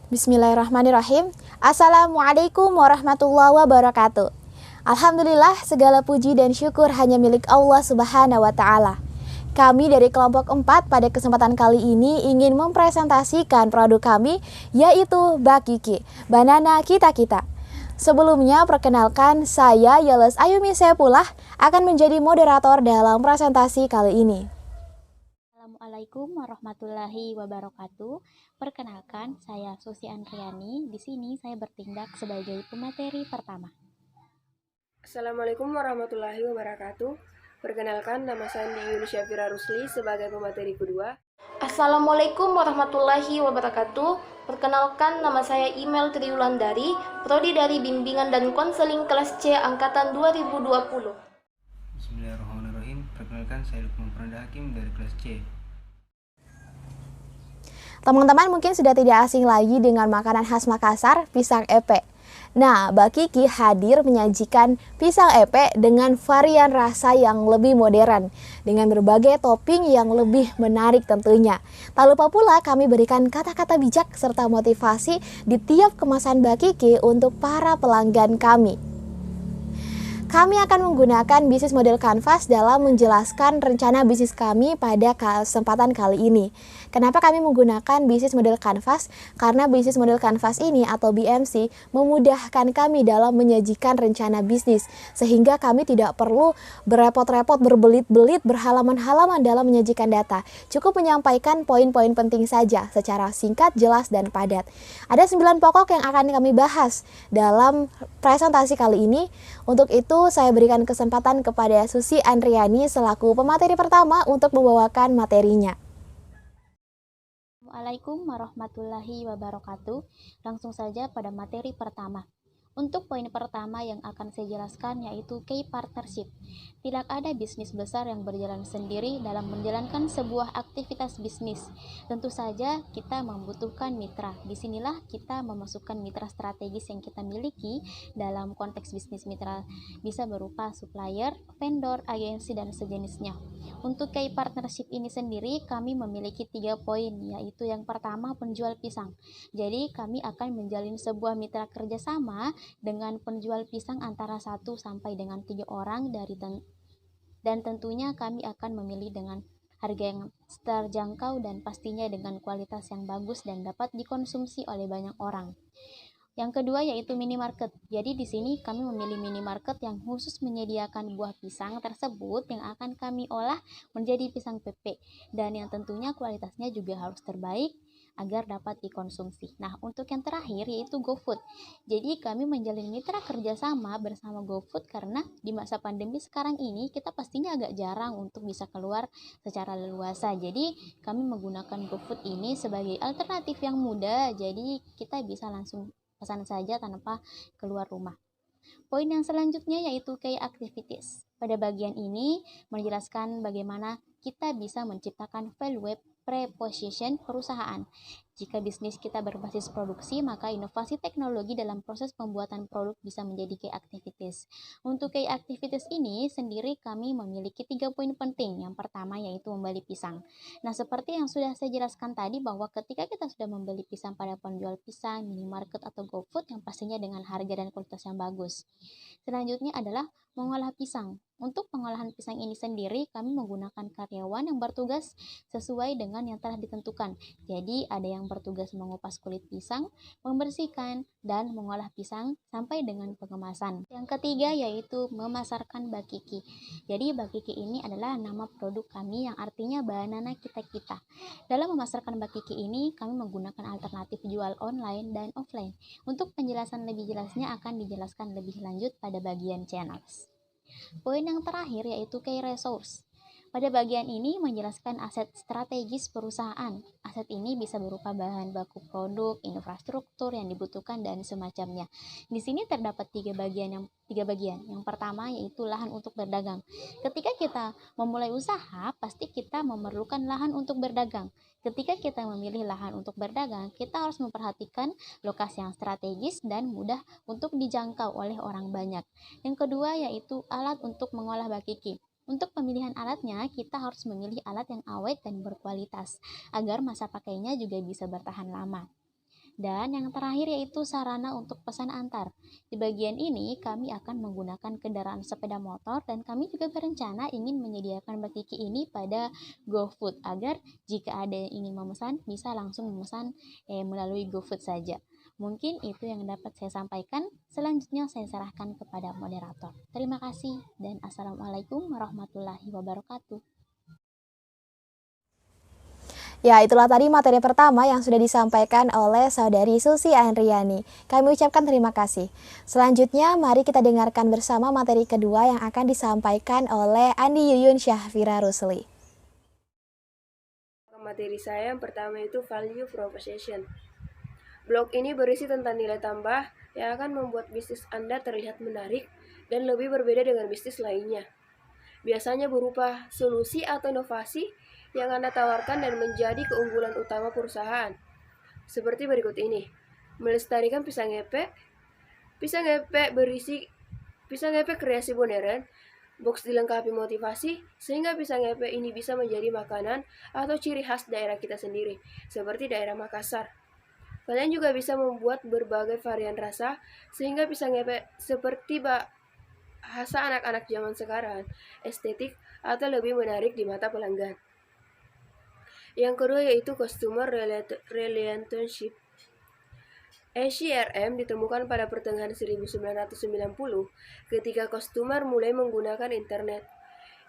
Bismillahirrahmanirrahim. Assalamualaikum warahmatullahi wabarakatuh. Alhamdulillah, segala puji dan syukur hanya milik Allah Subhanahu wa Ta'ala. Kami dari kelompok 4 pada kesempatan kali ini ingin mempresentasikan produk kami, yaitu Bakiki, Banana Kita-Kita. Sebelumnya, perkenalkan, saya Yeles Ayumi Sepullah akan menjadi moderator dalam presentasi kali ini. Assalamualaikum warahmatullahi wabarakatuh. Perkenalkan, saya Susi Andriani. Di sini saya bertindak sebagai pemateri pertama. Assalamualaikum warahmatullahi wabarakatuh. Perkenalkan, nama saya Andi Yuni Syafira Rusli sebagai pemateri kedua. Assalamualaikum warahmatullahi wabarakatuh. Perkenalkan, nama saya Imel Triulandari, Prodi dari Bimbingan dan Konseling kelas C angkatan 2020. Bismillahirrahmanirrahim. Perkenalkan, saya Lukman Prananda Hakim dari kelas C. Teman-teman mungkin sudah tidak asing lagi dengan makanan khas Makassar, pisang epek. Nah, Bakiki hadir menyajikan pisang epek dengan varian rasa yang lebih modern, dengan berbagai topping yang lebih menarik tentunya. Tak lupa pula kami berikan kata-kata bijak serta motivasi di tiap kemasan Bakiki untuk para pelanggan kami. Kami akan menggunakan bisnis model Canvas dalam menjelaskan rencana bisnis kami pada kesempatan kali ini. Kenapa kami menggunakan bisnis model Canvas? Karena bisnis model Canvas ini atau BMC memudahkan kami dalam menyajikan rencana bisnis, sehingga kami tidak perlu berepot-repot, berbelit-belit, berhalaman-halaman dalam menyajikan data. Cukup menyampaikan poin-poin penting saja secara singkat, jelas, dan padat. Ada 9 pokok yang akan kami bahas dalam presentasi kali ini. Untuk itu, saya berikan kesempatan kepada Susi Andriani selaku pemateri pertama untuk membawakan materinya. Assalamualaikum warahmatullahi wabarakatuh. Langsung saja pada materi pertama. Untuk poin pertama yang akan saya jelaskan yaitu key partnership. Tidak ada bisnis besar yang berjalan sendiri dalam menjalankan sebuah aktivitas bisnis. Tentu saja kita membutuhkan mitra. Disinilah kita memasukkan mitra strategis yang kita miliki dalam konteks bisnis. Mitra bisa berupa supplier, vendor, agensi, dan sejenisnya. Untuk key partnership ini sendiri kami memiliki 3 poin, yaitu yang pertama penjual pisang. Jadi kami akan menjalin sebuah mitra kerjasama dengan penjual pisang antara 1 sampai dengan 3 orang dan tentunya kami akan memilih dengan harga yang terjangkau dan pastinya dengan kualitas yang bagus dan dapat dikonsumsi oleh banyak orang. Yang kedua yaitu minimarket. Jadi di sini kami memilih minimarket yang khusus menyediakan buah pisang tersebut yang akan kami olah menjadi pisang pepek dan yang tentunya kualitasnya juga harus terbaik agar dapat dikonsumsi. Nah, untuk yang terakhir yaitu GoFood. Jadi kami menjalin mitra kerjasama bersama GoFood karena di masa pandemi sekarang ini kita pastinya agak jarang untuk bisa keluar secara leluasa. Jadi kami menggunakan GoFood ini sebagai alternatif yang mudah. Jadi kita bisa langsung pesan saja tanpa keluar rumah. Poin yang selanjutnya yaitu key activities. Pada bagian ini menjelaskan bagaimana kita bisa menciptakan value preposition perusahaan. Jika bisnis kita berbasis produksi, maka inovasi teknologi dalam proses pembuatan produk bisa menjadi key activities. Untuk key activities ini sendiri kami memiliki 3 poin penting. Yang pertama yaitu membeli pisang. Nah, seperti yang sudah saya jelaskan tadi bahwa ketika kita sudah membeli pisang pada penjual pisang, minimarket atau GoFood yang pastinya dengan harga dan kualitas yang bagus. Selanjutnya adalah mengolah pisang. Untuk pengolahan pisang ini sendiri, kami menggunakan karyawan yang bertugas sesuai dengan yang telah ditentukan. Jadi, ada yang bertugas mengupas kulit pisang, membersihkan, dan mengolah pisang sampai dengan pengemasan. Yang ketiga yaitu memasarkan Bakiki. Jadi, Bakiki ini adalah nama produk kami yang artinya banana kita-kita. Dalam memasarkan Bakiki ini, kami menggunakan alternatif jual online dan offline. Untuk penjelasan lebih jelasnya akan dijelaskan lebih lanjut pada bagian channels. Poin yang terakhir yaitu key resource. Pada bagian ini menjelaskan aset strategis perusahaan. Aset ini bisa berupa bahan baku produk, infrastruktur yang dibutuhkan dan semacamnya. Di sini terdapat tiga bagian. Yang pertama yaitu lahan untuk berdagang. Ketika kita memulai usaha, pasti kita memerlukan lahan untuk berdagang. Ketika kita memilih lahan untuk berdagang, kita harus memperhatikan lokasi yang strategis dan mudah untuk dijangkau oleh orang banyak. Yang kedua yaitu alat untuk mengolah bakiki. Untuk pemilihan alatnya, kita harus memilih alat yang awet dan berkualitas, agar masa pakainya juga bisa bertahan lama. Dan yang terakhir yaitu sarana untuk pesan antar. Di bagian ini kami akan menggunakan kendaraan sepeda motor dan kami juga berencana ingin menyediakan bakiki ini pada GoFood agar jika ada yang ingin memesan bisa langsung memesan melalui GoFood saja. Mungkin itu yang dapat saya sampaikan. Selanjutnya saya serahkan kepada moderator. Terima kasih dan Assalamualaikum warahmatullahi wabarakatuh. Ya, itulah tadi materi pertama yang sudah disampaikan oleh Saudari Susi Andriani. Kami ucapkan terima kasih. Selanjutnya, mari kita dengarkan bersama materi kedua yang akan disampaikan oleh Andi Yuyun Syahfira Rusli. Materi saya yang pertama itu value proposition. Blog ini berisi tentang nilai tambah yang akan membuat bisnis Anda terlihat menarik dan lebih berbeda dengan bisnis lainnya. Biasanya berupa solusi atau inovasi yang Anda tawarkan dan menjadi keunggulan utama perusahaan. Seperti berikut ini. Melestarikan pisang epek. Pisang epek berisi pisang epek kreasi modern. Box dilengkapi motivasi sehingga pisang epek ini bisa menjadi makanan atau ciri khas daerah kita sendiri, seperti daerah Makassar. Kalian juga bisa membuat berbagai varian rasa sehingga pisang epek seperti bahasa anak-anak zaman sekarang, estetik atau lebih menarik di mata pelanggan. Yang kedua yaitu Customer Relationship. CRM ditemukan pada pertengahan 1990 ketika customer mulai menggunakan internet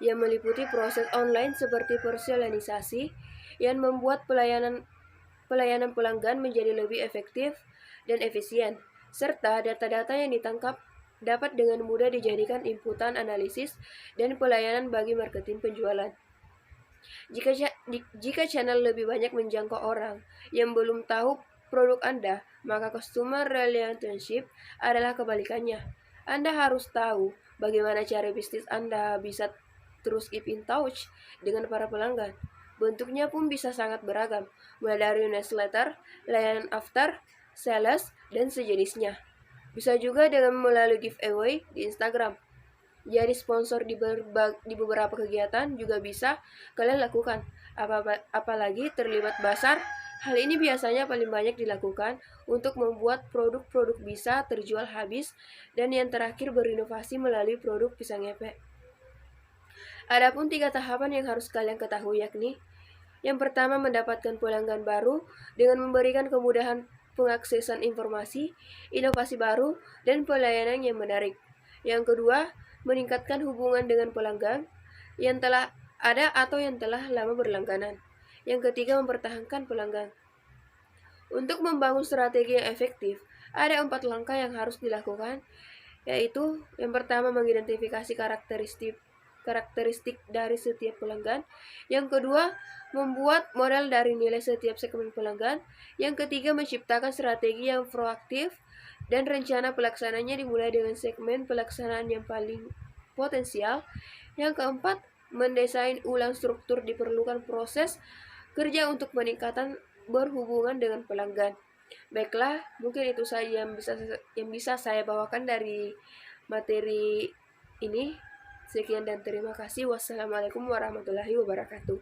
yang meliputi proses online seperti personalisasi yang membuat pelayanan pelanggan menjadi lebih efektif dan efisien, serta data-data yang ditangkap dapat dengan mudah dijadikan inputan analisis dan pelayanan bagi marketing penjualan. Jika channel lebih banyak menjangkau orang yang belum tahu produk Anda, maka customer relationship adalah kebalikannya. Anda harus tahu bagaimana cara bisnis Anda bisa terus keep in touch dengan para pelanggan. Bentuknya pun bisa sangat beragam, mulai dari newsletter, layanan after, sales, dan sejenisnya. Bisa juga dengan melalui giveaway di Instagram. Jadi sponsor di beberapa kegiatan juga bisa kalian lakukan. Apalagi terlibat pasar, hal ini biasanya paling banyak dilakukan untuk membuat produk-produk bisa terjual habis dan yang terakhir berinovasi melalui produk pisang epek. Adapun 3 tahapan yang harus kalian ketahui yakni yang pertama mendapatkan pelanggan baru dengan memberikan kemudahan pengaksesan informasi, inovasi baru, dan pelayanan yang menarik. Yang kedua, meningkatkan hubungan dengan pelanggan yang telah ada atau yang telah lama berlangganan. Yang ketiga, mempertahankan pelanggan. Untuk membangun strategi yang efektif, ada 4 langkah yang harus dilakukan, yaitu yang pertama mengidentifikasi karakteristik dari setiap pelanggan. Yang kedua, membuat model dari nilai setiap segmen pelanggan. Yang ketiga, menciptakan strategi yang proaktif dan rencana pelaksananya dimulai dengan segmen pelaksanaan yang paling potensial. Yang keempat, mendesain ulang struktur diperlukan proses kerja untuk peningkatan berhubungan dengan pelanggan. Baiklah, mungkin itu saja yang bisa saya bawakan dari materi ini. Sekian dan terima kasih. Wassalamualaikum warahmatullahi wabarakatuh.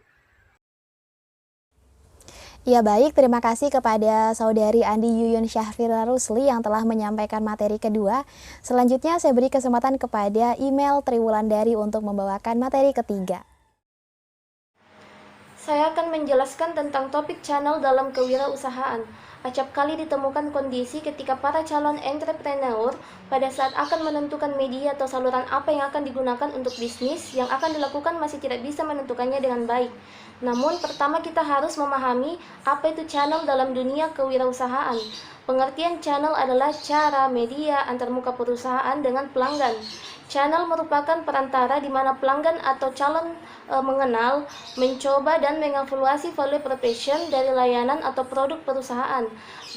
Ya baik, terima kasih kepada Saudari Andi Yuyun Syahfira Rusli yang telah menyampaikan materi kedua. Selanjutnya saya beri kesempatan kepada email Triwulandari untuk membawakan materi ketiga. Saya akan menjelaskan tentang topik channel dalam kewirausahaan. Acap kali ditemukan kondisi ketika para calon entrepreneur pada saat akan menentukan media atau saluran apa yang akan digunakan untuk bisnis yang akan dilakukan masih tidak bisa menentukannya dengan baik. Namun pertama kita harus memahami apa itu channel dalam dunia kewirausahaan. Pengertian channel adalah cara media antarmuka perusahaan dengan pelanggan. Channel merupakan perantara di mana pelanggan atau calon mengenal, mencoba, dan mengevaluasi value proposition dari layanan atau produk perusahaan.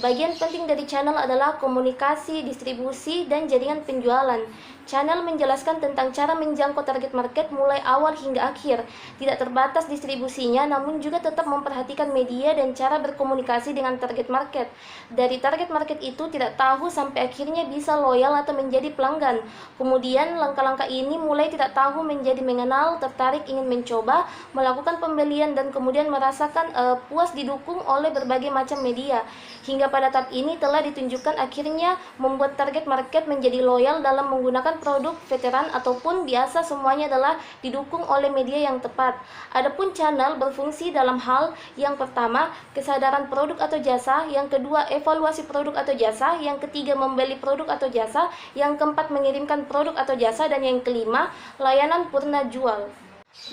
Bagian penting dari channel adalah komunikasi, distribusi, dan jaringan penjualan. Channel menjelaskan tentang cara menjangkau target market mulai awal hingga akhir. Tidak terbatas distribusinya, namun juga tetap memperhatikan media dan cara berkomunikasi dengan target market. Dari target market itu tidak tahu sampai akhirnya bisa loyal atau menjadi pelanggan. Kemudian langkah-langkah ini mulai tidak tahu menjadi mengenal, tertarik, ingin mencoba melakukan pembelian dan kemudian merasakan puas didukung oleh berbagai macam media. Hingga pada tahap ini telah ditunjukkan akhirnya membuat target market menjadi loyal dalam menggunakan produk veteran ataupun biasa, semuanya adalah didukung oleh media yang tepat. Adapun channel berfungsi dalam hal yang pertama, kesadaran produk atau jasa, yang kedua, evaluasi produk atau jasa, yang ketiga, membeli produk atau jasa, yang keempat, mengirimkan produk atau jasa, dan yang kelima, layanan purna jual.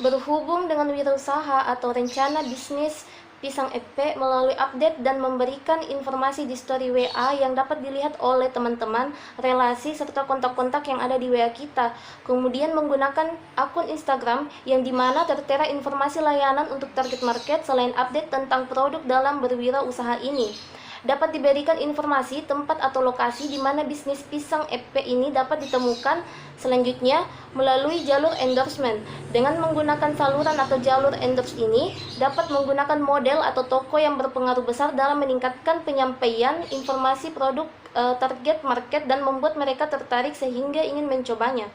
Berhubung dengan wirausaha atau rencana bisnis Pisang EP melalui update dan memberikan informasi di story WA yang dapat dilihat oleh teman-teman, relasi, serta kontak-kontak yang ada di WA kita. Kemudian menggunakan akun Instagram yang dimana tertera informasi layanan untuk target market selain update tentang produk dalam berwirausaha ini. Dapat diberikan informasi tempat atau lokasi di mana bisnis Pisang EP ini dapat ditemukan. Selanjutnya, melalui jalur endorsement. Dengan menggunakan saluran atau jalur endorse ini, dapat menggunakan model atau toko yang berpengaruh besar dalam meningkatkan penyampaian informasi produk target market dan membuat mereka tertarik sehingga ingin mencobanya.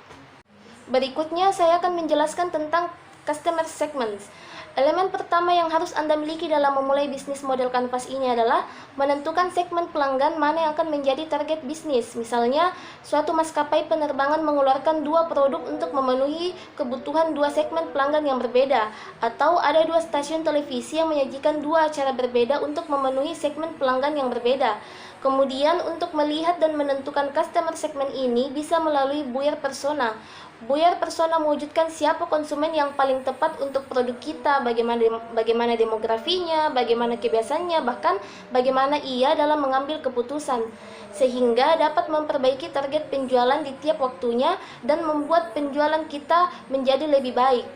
Berikutnya, saya akan menjelaskan tentang customer segments. Elemen pertama yang harus Anda miliki dalam memulai bisnis model kanvas ini adalah menentukan segmen pelanggan mana yang akan menjadi target bisnis. Misalnya, suatu maskapai penerbangan mengeluarkan dua produk untuk memenuhi kebutuhan dua segmen pelanggan yang berbeda, atau ada dua stasiun televisi yang menyajikan dua acara berbeda untuk memenuhi segmen pelanggan yang berbeda. Kemudian, untuk melihat dan menentukan customer segment ini bisa melalui buyer persona. Buyer persona mewujudkan siapa konsumen yang paling tepat untuk produk kita, bagaimana demografinya, bagaimana kebiasaannya, bahkan bagaimana ia dalam mengambil keputusan, sehingga dapat memperbaiki target penjualan di tiap waktunya dan membuat penjualan kita menjadi lebih baik.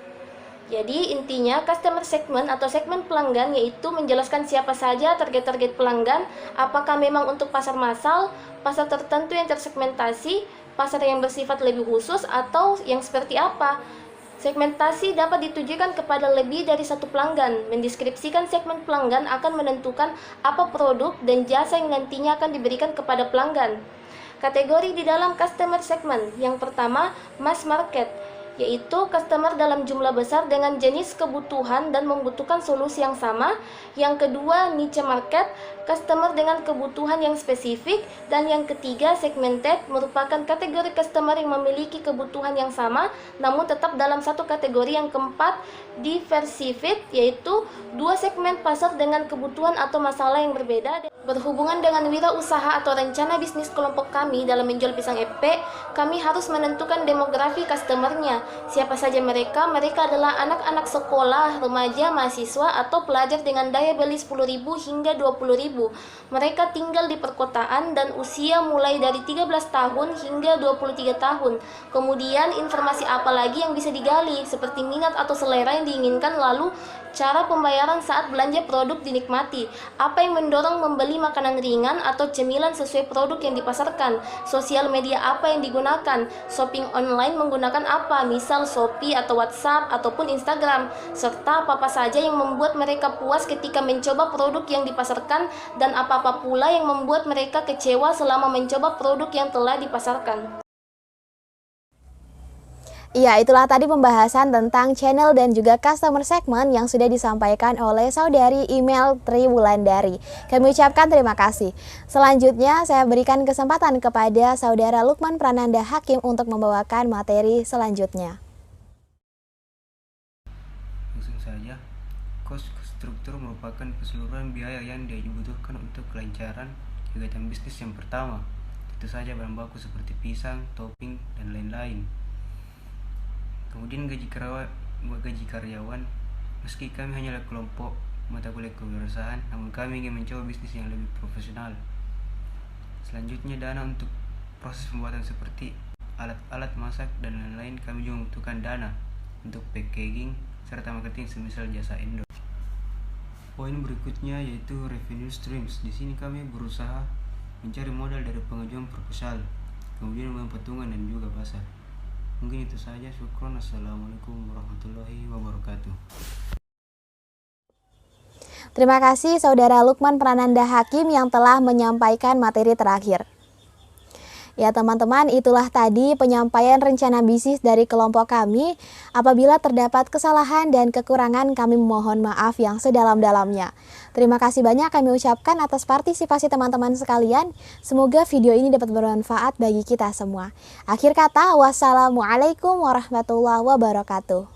Jadi intinya customer segment atau segmen pelanggan yaitu menjelaskan siapa saja target-target pelanggan, apakah memang untuk pasar massal, pasar tertentu yang tersegmentasi, pasar yang bersifat lebih khusus, atau yang seperti apa. Segmentasi dapat ditujukan kepada lebih dari satu pelanggan. Mendeskripsikan segmen pelanggan akan menentukan apa produk dan jasa yang nantinya akan diberikan kepada pelanggan. Kategori di dalam customer segment. Yang pertama, mass market, yaitu customer dalam jumlah besar dengan jenis kebutuhan dan membutuhkan solusi yang sama. Yang kedua, niche market, customer dengan kebutuhan yang spesifik. Dan yang ketiga, segmented, merupakan kategori customer yang memiliki kebutuhan yang sama namun tetap dalam satu kategori. Yang keempat, diversified, yaitu dua segmen pasar dengan kebutuhan atau masalah yang berbeda. Berhubungan dengan wirausaha atau rencana bisnis kelompok kami dalam menjual pisang EP, kami harus menentukan demografi customernya. Siapa saja mereka? Mereka adalah anak-anak sekolah, remaja, mahasiswa, atau pelajar dengan daya beli 10.000 hingga 20.000. Mereka tinggal di perkotaan dan usia mulai dari 13 tahun hingga 23 tahun. Kemudian informasi apa lagi yang bisa digali, seperti minat atau selera yang diinginkan, lalu cara pembayaran saat belanja produk dinikmati, apa yang mendorong membeli makanan ringan atau cemilan sesuai produk yang dipasarkan, sosial media apa yang digunakan, shopping online menggunakan apa, misal Shopee atau WhatsApp ataupun Instagram, serta apa-apa saja yang membuat mereka puas ketika mencoba produk yang dipasarkan dan apa-apa pula yang membuat mereka kecewa selama mencoba produk yang telah dipasarkan. Iya, itulah tadi pembahasan tentang channel dan juga customer segment yang sudah disampaikan oleh saudari email Tri Wulandari. Kami ucapkan terima kasih. Selanjutnya, saya berikan kesempatan kepada saudara Lukman Prananda Hakim untuk membawakan materi selanjutnya. Langsung saja, cost struktur merupakan keseluruhan biaya yang dibutuhkan untuk kelancaran kegiatan bisnis yang pertama. Tentu saja bahan baku seperti pisang, topping, dan lain-lain. Kemudian gaji karyawan. Meski kami hanyalah kelompok mata kuliah kewirausahaan, namun kami ingin mencoba bisnis yang lebih profesional. Selanjutnya, dana untuk proses pembuatan seperti alat-alat masak dan lain-lain. Kami juga membutuhkan dana untuk packaging serta marketing semisal jasa endorse. Poin berikutnya yaitu revenue streams. Di sini kami berusaha mencari modal dari pengajuan proposal, kemudian patungan dan juga pasar. Mungkin itu saja. Syukron. Assalamualaikum warahmatullahi wabarakatuh. Terima kasih saudara Lukman Prananda Hakim yang telah menyampaikan materi terakhir. Ya teman-teman, itulah tadi penyampaian rencana bisnis dari kelompok kami. Apabila terdapat kesalahan dan kekurangan, kami mohon maaf yang sedalam-dalamnya. Terima kasih banyak kami ucapkan atas partisipasi teman-teman sekalian. Semoga video ini dapat bermanfaat bagi kita semua. Akhir kata, wassalamualaikum warahmatullahi wabarakatuh.